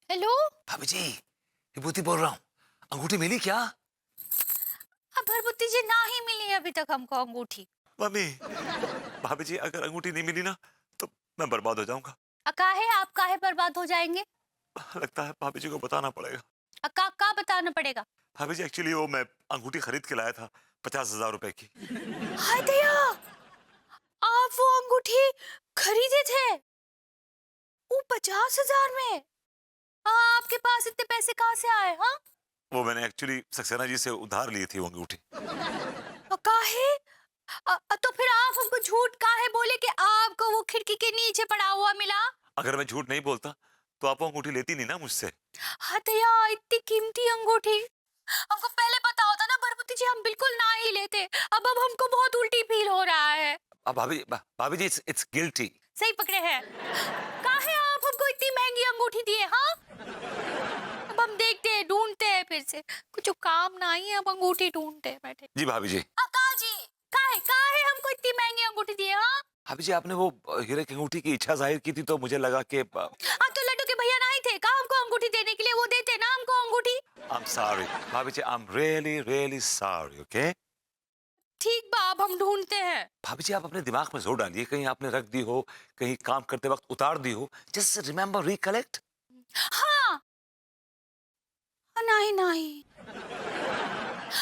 Hello. भाभी जी, विभूति बोल रहा हूँ। अंगूठी मिली क्या? अब भरभूति जी ना ही मिली अभी तक हमको अंगूठी। मम्मी, भाभी जी अगर अंगूठी नहीं मिली ना तो मैं बर्बाद हो जाऊंगा। काहे आप काहे बर्बाद हो जाएंगे? लगता है भाभी जी को बताना पड़ेगा। का बताना पड़ेगा? भाभी जी एक्चुअली वो मैं अंगूठी खरीद के लाया था 50,000 रुपए की। हाय दया, आप वो अंगूठी खरीदे थे वो 50,000 में? आपके पास इतने पैसे कहाँ से आए? हाँ, वो मैंने एक्चुअली सक्सेना जी से उधार ली थी वो अंगूठी। काहे? तो फिर आप हमको झूठ काहे बोले कि आपको वो खिड़की के नीचे पड़ा हुआ मिला? अगर मैं झूठ नहीं बोलता तो आप वो अंगूठी लेती नहीं ना मुझसे। हाँ दया, इतनी कीमती अंगूठी हमको पहले पता होता ना भरभूति जी, हम बिल्कुल ना ही लेते। अब हमको बहुत उल्टी फील हो रहा है। अब भाभी जी इट्स गिल्टी। सही पकड़े हैं। काहे आप हमको इतनी महंगी अंगूठी दिए? हाँ, अब हम देखते हैं, ढूंढते हैं फिर से। कुछ काम ना ही है, अब अंगूठी ढूंढते हैं बैठे। जी भाभी जी। का जी, काहे काहे हमको इतनी महंगी अंगूठी दिए? हाँ, भाभी जी आपने वो हीरे की अंगूठी की इच्छा जाहिर की थी तो मुझे लगा कि तो लड्डू के भैया नहीं थे का हमको अंगूठी देने के लिए? वो देते ना हमको अंगूठी। आई एम सॉरी भाभी जी, I am really really sorry. Okay ठीक बा, अब हम ढूंढते हैं। भाभी जी, आप अपने दिमाग में जोर डालिए, कहीं आपने रख दी हो, कहीं काम करते वक्त उतार दी हो। Just remember, recollect. हाँ, नहीं नहीं,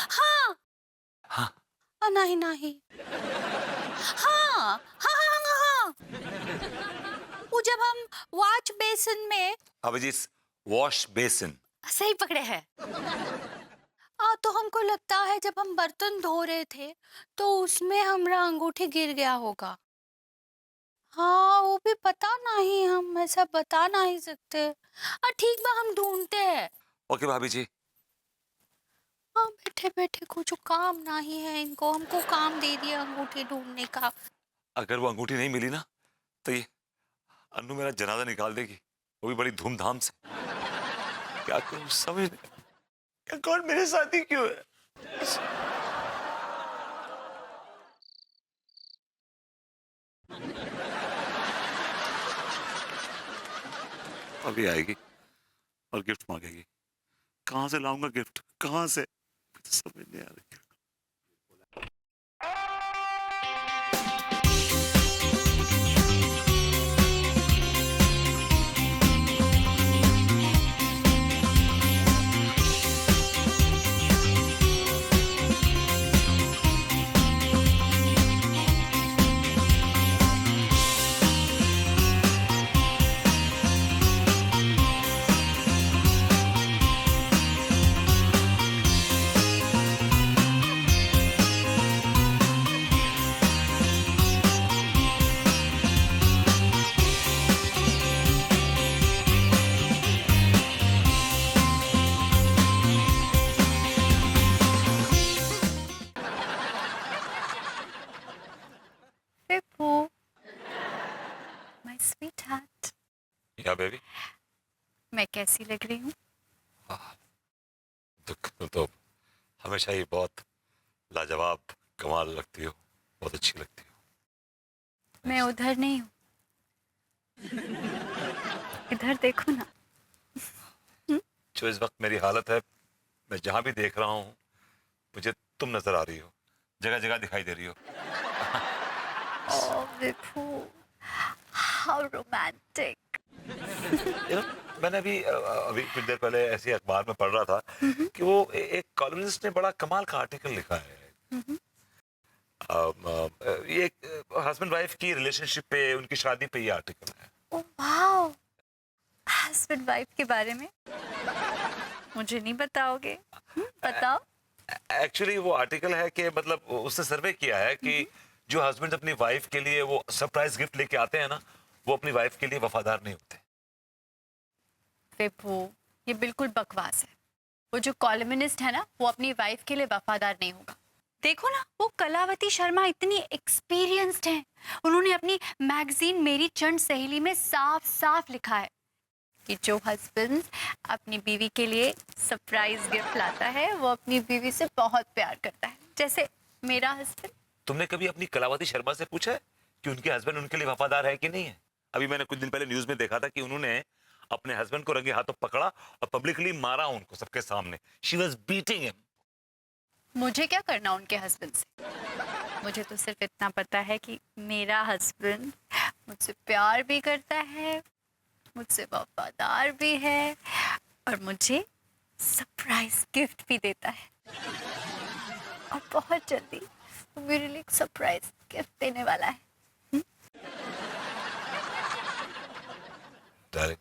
हाँ, हाँ नहीं नहीं, हाँ हाँ हाँ हाँ हाँ। वो जब हम वॉश बेसिन में। भाभी जी, वॉश बेसिन। सही पकड़े हैं। तो हमको लगता है जब हम बर्तन धो रहे थे तो उसमें हमारा अंगूठी गिर गया होगा। हाँ, वो भी पता नहीं, हम ऐसा बता नहीं सकते। ठीक बा, हम ढूंढते हैं। ओके भाभी जी। हाँ, बैठे बैठे कुछ काम नहीं है इनको, हमको काम दे दिया अंगूठी ढूंढने का। अगर वो अंगूठी नहीं मिली ना तो ये अन्नू मेरा जनाजा निकाल देगी, वो भी बड़ी धूमधाम से। क्या करूं समझ नहीं, कौन मेरे साथ ही क्यों है? अभी आएगी और गिफ्ट मांगेगी। कहाँ से लाऊंगा गिफ्ट, कहाँ से? मुझे समझ नहीं आ रही। Pepu, my sweetheart, या बेबी, मैं कैसी लग रही हूँ? तो हमेशा ही बहुत लाजवाब, कमाल लगती हो, बहुत अच्छी लगती हो। मैं उधर नहीं हूँ, इधर देखो ना। जो इस वक्त मेरी हालत है, मैं जहां भी देख रहा हूँ मुझे तुम नजर आ रही हो, जगह जगह दिखाई दे रही हो। Oh, Pepu, how romantic. मैंने अभी कुछ देर पहले ऐसी अखबार में पढ़ रहा था कि वो एक कॉलमिस्ट ने बड़ा कमाल का आर्टिकल लिखा है। ये हस्बैंड वाइफ की रिलेशनशिप पे, उनकी शादी पे ये आर्टिकल है। Oh, wow. हस्बैंड वाइफ के बारे में मुझे नहीं बताओगे? बताओ। एक्चुअली वो आर्टिकल है कि मतलब उसने सर्वे किया है कि जो हस्बैंड अपनी वाइफ के लिए वो सरप्राइज गिफ्ट लेके आते हैं ना, वो अपनी वाइफ के लिए वफादार नहीं होते। पेपू, ये बिल्कुल बकवास है। वो जो कॉलमिनिस्ट है ना, वो अपनी वाइफ के लिए वफादार नहीं होगा। देखो ना, वो कलावती शर्मा इतनी एक्सपीरियंस्ड हैं। उन्होंने अपनी मैगजीन मेरी चंद सहेली में साफ साफ लिखा है कि जो हस्बैंड अपनी बीवी के लिए सरप्राइज गिफ्ट लाता है वो अपनी बीवी से बहुत प्यार करता है, जैसे मेरा हस्बैंड। तुमने कभी अपनी कलावती शर्मा से पूछा है कि उनके हस्बैंड उनके लिए वफादार है कि नहीं है? अभी मैंने कुछ दिन पहले न्यूज में देखा था कि उन्होंने अपने हस्बैंड को रंगे हाथों पकड़ा और पब्लिकली मारा उनको सबके सामने। She was beating him. मुझे क्या करना उनके हस्बैंड से? मुझे तो सिर्फ इतना पता है कि मेरा हस्बैंड मुझसे प्यार भी करता है, मुझसे वफादार भी है और मुझे सरप्राइज गिफ्ट भी देता है। और बहुत जल्दी वो मेरे लिए एक सरप्राइज गिफ्ट देने वाला है। डार्लिंग,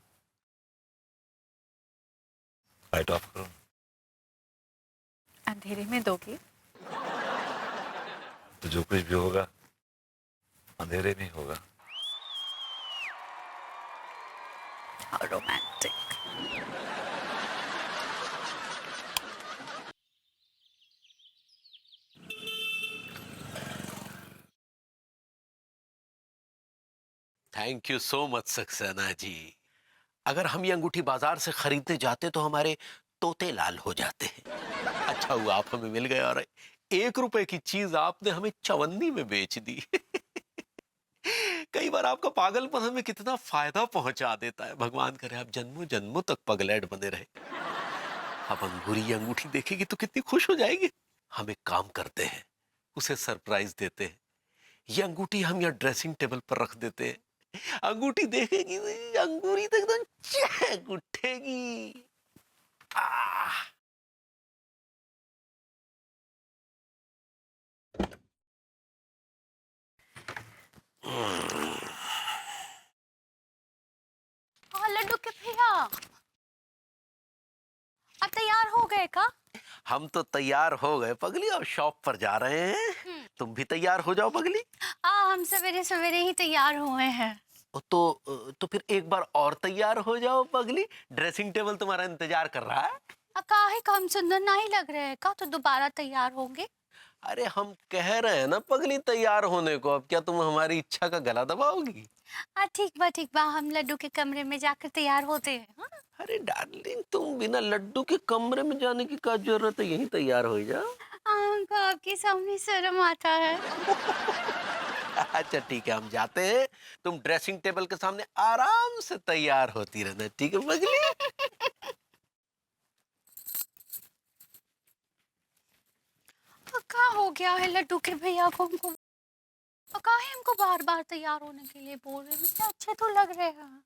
लाइट ऑफ करो। अंधेरे में दोगे? तो जो कुछ भी होगा अंधेरे में ही होगा। How romantic. Thank you so much Saxena ji. अगर हम ये अंगूठी बाजार से खरीदने जाते तो हमारे तोते लाल हो जाते हैं। अच्छा हुआ आप हमें मिल गए और 1 रुपए की चीज आपने हमें चवन्नी में बेच दी। कई बार आपका पागलपन हमें कितना फायदा पहुंचा देता है। भगवान करे आप जन्मों जन्मों तक पगलैट बने रहे। अब अंगूरी ये अंगूठी देखेगी तो कितनी खुश हो जाएगी। हम एक काम करते हैं, उसे सरप्राइज देते हैं। ये अंगूठी हम यहाँ ड्रेसिंग टेबल पर रख देते हैं। अंगूठी देखेगी, अंगूरी तो एकदम चहक उठेगी। आह! हाँ लड्डू के भैया, आप तैयार हो गए का? हम तो तैयार हो गए पगली, अब शॉप पर जा रहे हैं। तुम भी तैयार हो जाओ पगली। हाँ हम सवेरे सवेरे ही तैयार हुए हैं। तो फिर एक बार और तैयार हो जाओ पगली, ड्रेसिंग टेबल तुम्हारा इंतजार कर रहा है। काहे हम सुंदर नहीं लग रहे हैं का? तो दोबारा तैयार होंगे। अरे हम कह रहे हैं ना पगली तैयार होने को, अब क्या तुम हमारी इच्छा का गला दबाओगी? हाँ ठीक बा, हम लड्डू के कमरे में जाकर तैयार होते हैं। हाँ? अरे डार्लिंग, तुम बिना लड्डू के कमरे में जाने की क्या जरूरत है, यहीं तैयार हो जाओ। हमको आपके सामने शर्म आता है। अच्छा ठीक है, हम जाते हैं। तुम ड्रेसिंग टेबल के सामने आराम से तैयार होती रहना, ठीक है पगली? क्या हो गया है लड्डू के भैया को? हमको काहे हमको बार बार तैयार होने के लिए बोल रहे हैं? मुझे अच्छे तो लग रहे हैं।